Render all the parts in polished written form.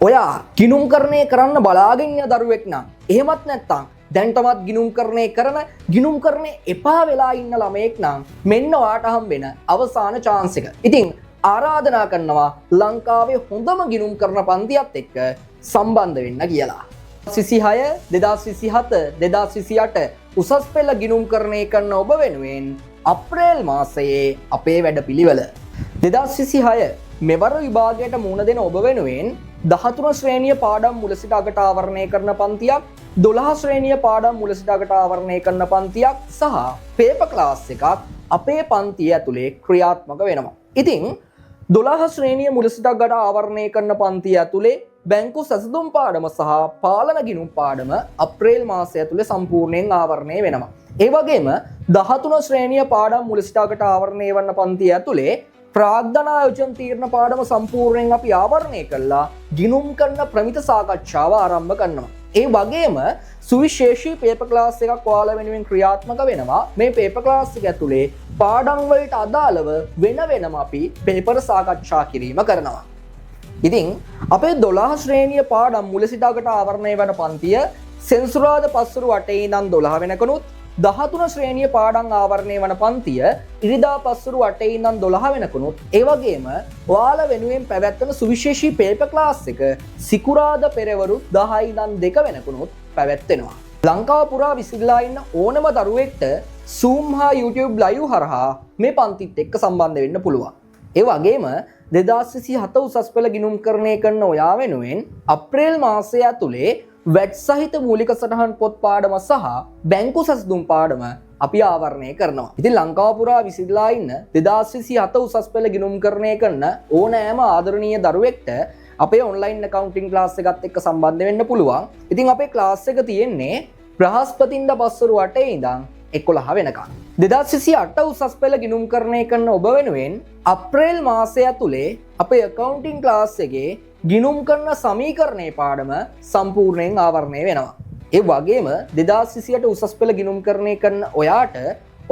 ඔයා ගිණුම්කරණය කරන්න බලාගෙන ඉන්න දරුවෙක් නම් එහෙමත් නැත්නම් දැන්ටමත් ගිණුම්කරණය එපා වෙලා ඉන්න ළමයෙක් නම් මෙන්න ඔයාට හම්බෙන අවසාන chance එක. ඉතින් ආරාධනා කරනවා ලංකාවේ හොඳම ගිණුම්කරණ පන්තියත් එක්ක සම්බන්ධ වෙන්න කියලා. 2026 2027 2028 උසස් පෙළ ගිණුම්කරණය කරන ඔබ වෙනුවෙන් අප්‍රේල් මාසයේ අපේ වැඩපිළිවෙල 2026 මෙවර විභාගයට මුහුණ දෙන ඔබ වෙනුවෙන් 13 ශ්‍රේණිය පාඩම් මුල සිට අගට ආවරණය කරන පන්තියක් 12 ශ්‍රේණිය පාඩම් මුල සිට අගට ආවරණය කරන පන්තියක් සහ පේපර් ක්ලාස් එකක් අපේ පන්තිය ඇතුලේ ක්‍රියාත්මක වෙනවා. ඉතින් 12 ශ්‍රේණිය මුල සිට අගට ආවරණය කරන පන්තිය ඇතුලේ බැංකු සැසඳුම් පාඩම සහ පාලන ගිණුම් පාඩම අප්‍රේල් මාසය ඇතුලේ සම්පූර්ණයෙන් ආවරණය වෙනවා. ඒ වගේම 13 ශ්‍රේණිය පාඩම් මුල සිට අගට ආවරණය වන පන්තිය ඇතුලේ ප්‍රාග්ධනායෝජන තීරණ පාඩම සම්පූර්ණයෙන් අපි ආවරණය කළා ගිණුම් කරන ප්‍රමිත සාකච්ඡාව ආරම්භ කරනවා. ඒ වගේම සුවිශේෂී පේපර් ක්ලාස් එකක් ඔයාලා වෙනුවෙන් ක්‍රියාත්මක වෙනවා. මේ පේපර් ක්ලාස් එක ඇතුලේ පාඩම් වලට අදාළව වෙනම අපි පේපර් සාකච්ඡා කිරීම කරනවා. ඉතින් අපේ 12 ශ්‍රේණිය පාඩම් මුල සිට අගට ආවරණය වන පන්තිය සෙන්සුරාදා පස්වරු 8 ඉඳන් 12 වෙනකනුත් 13 ශ්‍රේණිය පාඩම් ආවරණය වන පන්තිය ඉරිදා පස්වරු 8 ඉඳන් 12 වෙනකනුත් ඒ වගේම ඔයාලා වෙනුවෙන් පැවැත්වෙන සුවිශේෂී පේපර් ක්ලාස් එක සිකුරාදා පෙරවරු 10 ඉඳන් 2 වෙනකනුත් පැවැත්වෙනවා. ලංකාව පුරා විසිරලා ඉන්න ඕනම දරුවෙක්ට Zoom හා YouTube live හරහා මේ පන්තිත් එක්ක සම්බන්ධ වෙන්න පුළුවන්. ඒ වගේම 2027 උසස් පෙළ ගිණුම්කරණය කරන ඔයා වෙනුවෙන් අප්‍රේල් මාසය ඇතුලේ වැට් සහිත මූලික සටහන් පොත් පාඩම සහ බැංකු සැසඳුම් පාඩම අපි ආවරණය කරනවා. ඉතින් ලංකාව පුරා විසිරලා ඉන්න 2027 උසස් පෙළ ගිණුම්කරණය කරන ඕනෑම ආදරණීය දරුවෙක්ට අපේ ඔන්ලයින් accounting ක්ලාස් එකත් එක්ක සම්බන්ධ වෙන්න පුළුවන්. ඉතින් අපේ ක්ලාස් එක තියෙන්නේ බ්‍රහස්පතින්දා පස්වරු 8 ඉඳන් 11 වෙනකන්. 2028 උසස් පෙළ ගිණුම්කරණය කරන ඔබ වෙනුවෙන් අප්‍රේල් මාසය ඇතුලේ අපේ accounting ක්ලාස් එකේ ගිණුම් කරන සමීකරණයේ පාඩම සම්පූර්ණයෙන් ආවරණය වෙනවා. ඒ වගේම 2028 උසස් පෙළ ගිණුම්කරණය කරන ඔයාට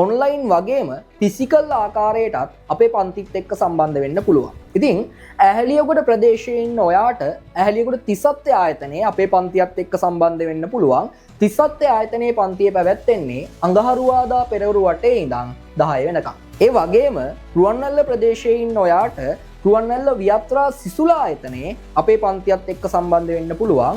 ඔන්ලයින් වගේම ෆිසිකල් ආකාරයටත් අපේ පන්තිත් එක්ක සම්බන්ධ වෙන්න පුළුවන්. ඉතින් ඇහැලියගොඩ ප්‍රදේශයේ ඉන්න ඔයාට ඇහැලියගොඩ 37 ආයතනයේ අපේ පන්තියත් එක්ක සම්බන්ධ වෙන්න පුළුවන්. 37 ආයතනයේ පන්තිය පැවැත්වෙන්නේ අඟහරුවාදා පෙරවරු 8 ඉඳන් 10 වෙනකම්. ඒ වගේම රුවන්වැල්ල ප්‍රදේශයේ ඉන්න ඔයාට රුවන්වැල්ල වියත්‍රා සිසුලා ආයතනයේ අපේ පන්තියත් එක්ක සම්බන්ධ වෙන්න පුළුවන්.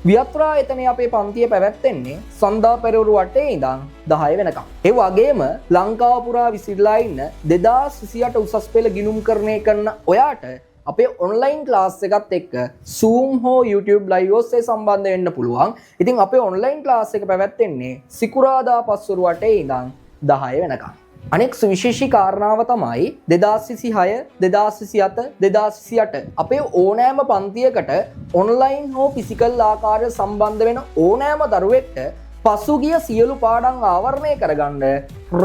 වියත්‍රා ආයතනයේ අපේ පන්තිය පැවැත්වෙන්නේ සඳා පෙරවරු 8 ඉඳන් 10 වෙනකම්. ඒ වගේම ලංකාව පුරා විසිරලා ඉන්න 2028 උසස් පෙළ ගිණුම්කරණය කරන ඔයාට අපේ ඔන්ලයින් ක්ලාස් එකත් එක්ක Zoom හෝ YouTube live ඔස්සේ සම්බන්ධ වෙන්න පුළුවන්. ඉතින් අපේ ඔන්ලයින් ක්ලාස් එක පැවැත්වෙන්නේ සිකුරාදා පස්වරු 8 ඉඳන් 10 වෙනකම්. අනෙක් සුවිශේෂී කාරණාව තමයි 2026 2027 2028 අපේ ඕනෑම පන්තියකට ඔන්ලයින් හෝ ෆිසිකල් ආකාරයට සම්බන්ධ වෙන ඕනෑම දරුවෙක්ට පසුගිය සියලු පාඩම් ආවරණය කරගන්න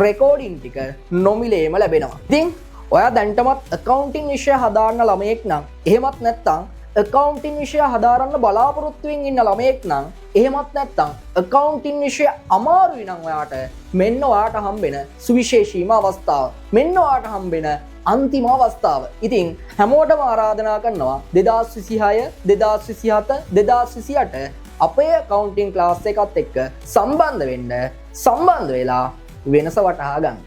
රෙකෝඩින් ටික නොමිලේම ලැබෙනවා. ඉතින් ඔයා දැන්ටමත් accounting විෂය හදාරන ළමයෙක් නම් එහෙමත් නැත්නම් accounting විෂය හදාරන්න බලාපොරොත්තු වෙමින් ඉන්න ළමයෙක් නම් එහෙමත් නැත්නම් accounting විෂය අමාරුයි නම් ඔයාට මෙන්න ඔයාට හම්බෙන සුවිශේෂීම අවස්ථාව. මෙන්න ඔයාට හම්බෙන අන්තිම අවස්ථාව. ඉතින් හැමෝටම ආරාධනා කරනවා 2026 2027 2028 අපේ accounting ක්ලාස් එකත් එක්ක සම්බන්ධ වෙන්න. සම්බන්ධ වෙලා වෙනස වටහා ගන්න.